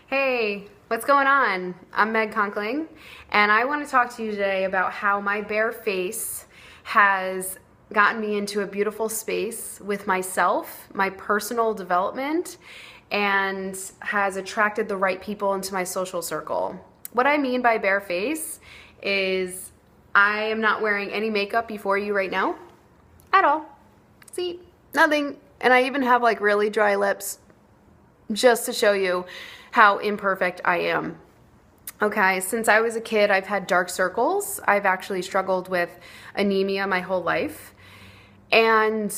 Hey, what's going on? I'm Meg Conkling, and I want to talk to you today about how my bare face has gotten me into a beautiful space with myself, my personal development, and has attracted the right people into my social circle. What I mean by bare face is I am not wearing any makeup before you right now at all. See, nothing. And I even have like really dry lips just to show you how imperfect I am. Okay, since I was a kid, I've had dark circles. I've actually struggled with anemia my whole life. And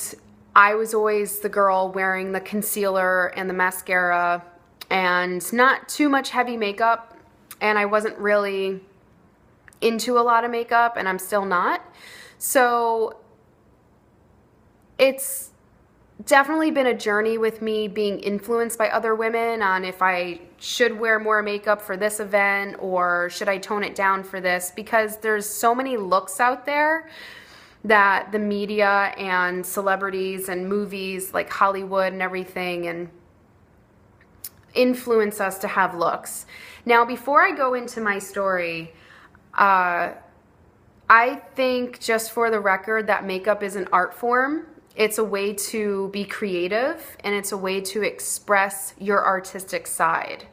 I was always the girl wearing the concealer and the mascara and not too much heavy makeup. And I wasn't really into a lot of makeup, and I'm still not. So it's definitely been a journey with me being influenced by other women on if I should wear more makeup for this event or should I tone it down for this, because there's so many looks out there that the media and celebrities and movies like Hollywood and everything and influence us to have looks. Now, before I go into my story, I think, just for the record, that makeup is an art form. It's a way to be creative, and it's a way to express your artistic side.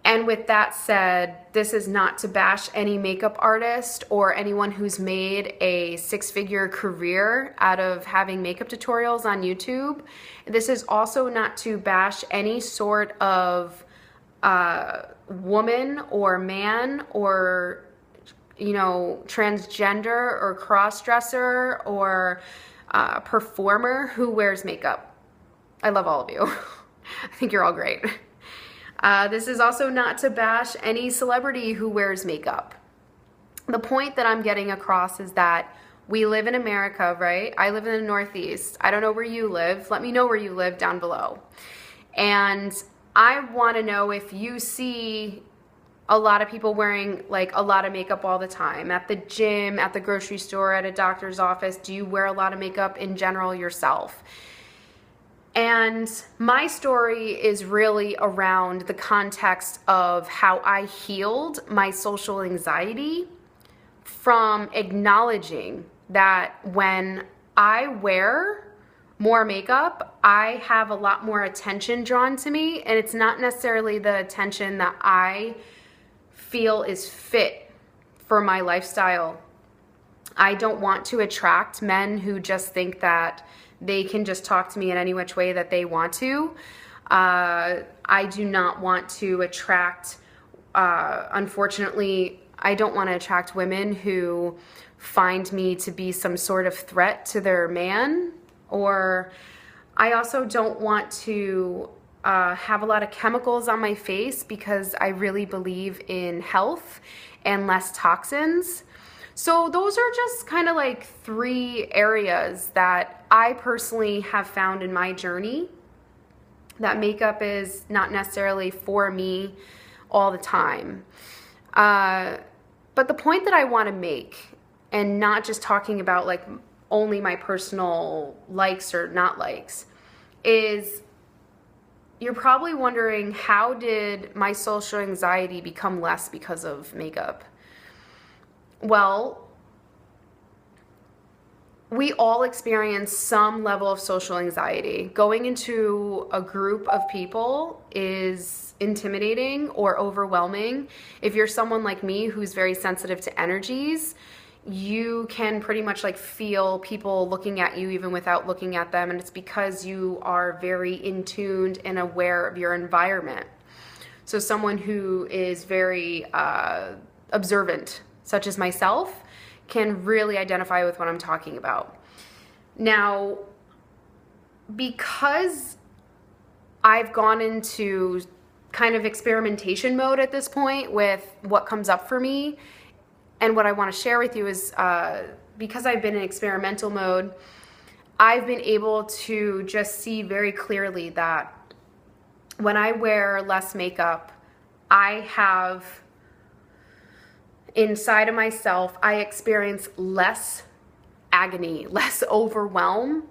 And with that said, this is not to bash any makeup artist or anyone who's made a six-figure career out of having makeup tutorials on YouTube. This is also not to bash any sort of woman or man or, transgender or cross-dresser or performer who wears makeup. I love all of you. I think you're all great. This is also not to bash any celebrity who wears makeup. The point that I'm getting across is that we live in America, right? I live in the Northeast. I don't know where you live. Let me know where you live down below. And I want to know if you see a lot of people wearing like a lot of makeup all the time. At the gym, at the grocery store, at a doctor's office, do you wear a lot of makeup in general yourself? And my story is really around the context of how I healed my social anxiety from acknowledging that when I wear more makeup, I have a lot more attention drawn to me, and it's not necessarily the attention that I feel is fit for my lifestyle. I don't want to attract men who just think that they can just talk to me in any which way that they want to. I do not want to attract, unfortunately, I don't want to attract women who find me to be some sort of threat to their man, or I also don't want to have a lot of chemicals on my face, because I really believe in health and less toxins. So those are just kind of like three areas that I personally have found in my journey that makeup is not necessarily for me all the time. But the point that I want to make, and not just talking about like only my personal likes or not likes, is you're probably wondering, how did my social anxiety become less because of makeup? Well, we all experience some level of social anxiety. Going into a group of people is intimidating or overwhelming. If you're someone like me who's very sensitive to energies, you can pretty much like feel people looking at you even without looking at them, and it's because you are very in tuned and aware of your environment. So someone who is very observant, such as myself, can really identify with what I'm talking about. Now, because I've gone into kind of experimentation mode at this point with what comes up for me, and what I want to share with you is, because I've been in experimental mode, I've been able to just see very clearly that when I wear less makeup, I have, inside of myself, I experience less agony, less overwhelm,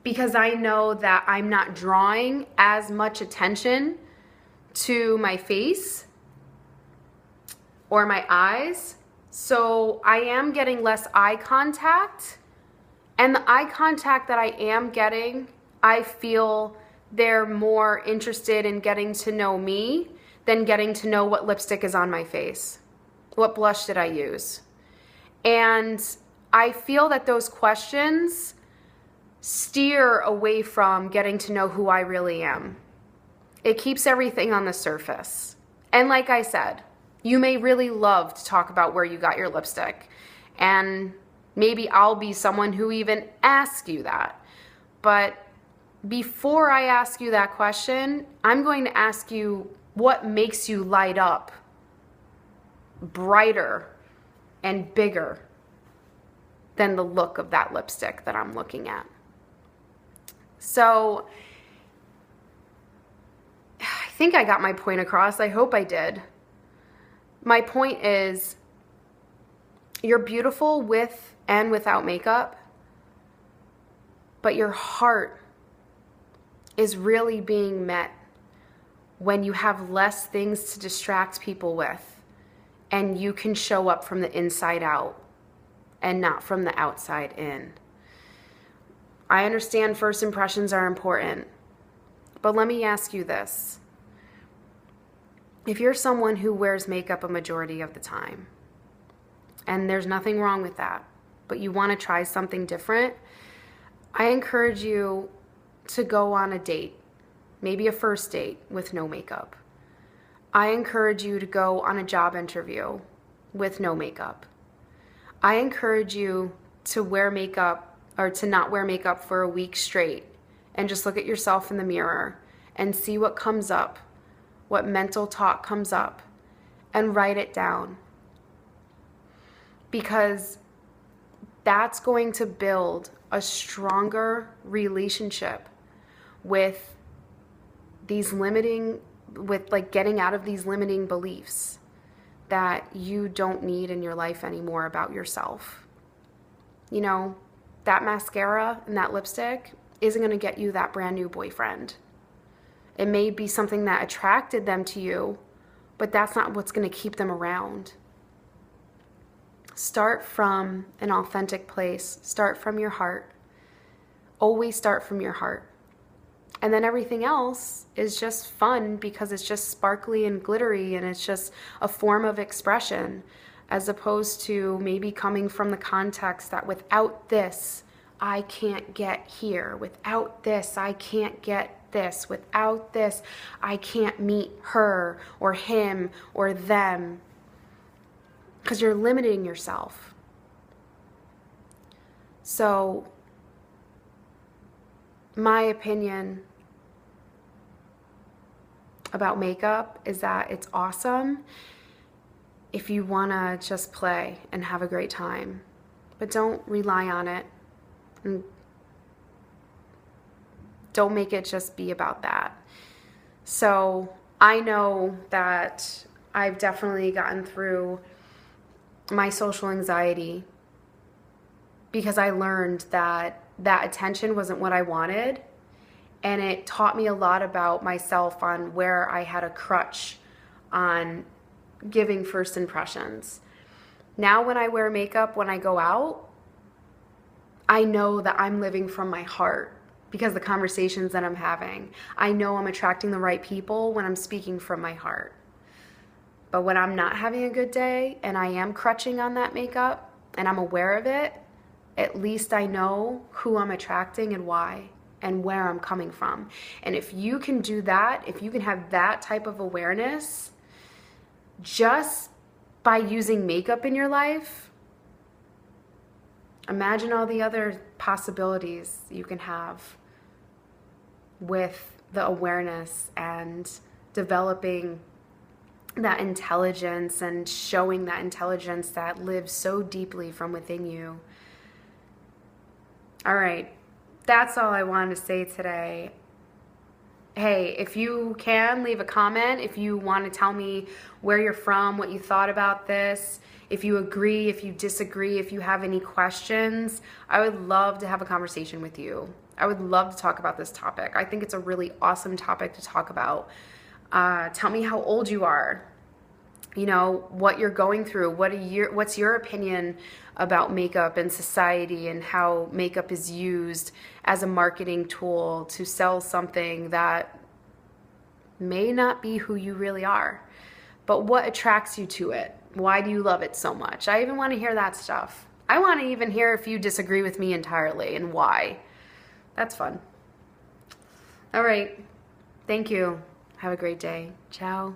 because I know that I'm not drawing as much attention to my face or my eyes. So I am getting less eye contact. And the eye contact that I am getting, I feel they're more interested in getting to know me than getting to know what lipstick is on my face. What blush did I use? And I feel that those questions steer away from getting to know who I really am. It keeps everything on the surface. And like I said, you may really love to talk about where you got your lipstick. And maybe I'll be someone who even asks you that. But before I ask you that question, I'm going to ask you what makes you light up brighter and bigger than the look of that lipstick that I'm looking at. So I think I got my point across. I hope I did. My point is, you're beautiful with and without makeup, but your heart is really being met when you have less things to distract people with and you can show up from the inside out and not from the outside in. I understand first impressions are important, but let me ask you this. If you're someone who wears makeup a majority of the time, and there's nothing wrong with that, but you want to try something different, I encourage you to go on a date, maybe a first date with no makeup. I encourage you to go on a job interview with no makeup. I encourage you to wear makeup or to not wear makeup for a week straight and just look at yourself in the mirror and see what comes up, what mental talk comes up, and write it down. Because that's going to build a stronger relationship with these getting out of these limiting beliefs that you don't need in your life anymore about yourself. You know, that mascara and that lipstick isn't going to get you that brand new boyfriend. It may be something that attracted them to you, but that's not what's going to keep them around. Start from an authentic place. Start from your heart. Always start from your heart. And then everything else is just fun because it's just sparkly and glittery and it's just a form of expression, as opposed to maybe coming from the context that without this, I can't get here. Without this, I can't get this. Without this, I can't meet her or him or them. Because you're limiting yourself. So, my opinion about makeup is that it's awesome if you want to just play and have a great time. But don't rely on it. And don't make it just be about that. So, I know that I've definitely gotten through my social anxiety because I learned that attention wasn't what I wanted, and it taught me a lot about myself on where I had a crutch on giving first impressions. Now when I wear makeup, when I go out, I know that I'm living from my heart because the conversations that I'm having. I know I'm attracting the right people when I'm speaking from my heart. But when I'm not having a good day and I am crutching on that makeup and I'm aware of it, at least I know who I'm attracting and why and where I'm coming from. And if you can do that, if you can have that type of awareness just by using makeup in your life, imagine all the other possibilities you can have with the awareness and developing that intelligence and showing that intelligence that lives so deeply from within you. All right, that's all I wanted to say today. Hey, if you can, leave a comment. If you want to tell me where you're from, what you thought about this, if you agree, if you disagree, if you have any questions, I would love to have a conversation with you. I would love to talk about this topic. I think it's a really awesome topic to talk about. Tell me how old you are. You know, what you're going through. What's your opinion about makeup and society and how makeup is used as a marketing tool to sell something that may not be who you really are. But what attracts you to it? Why do you love it so much? I even want to hear that stuff. I want to even hear if you disagree with me entirely and why. That's fun. All right. Thank you. Have a great day. Ciao.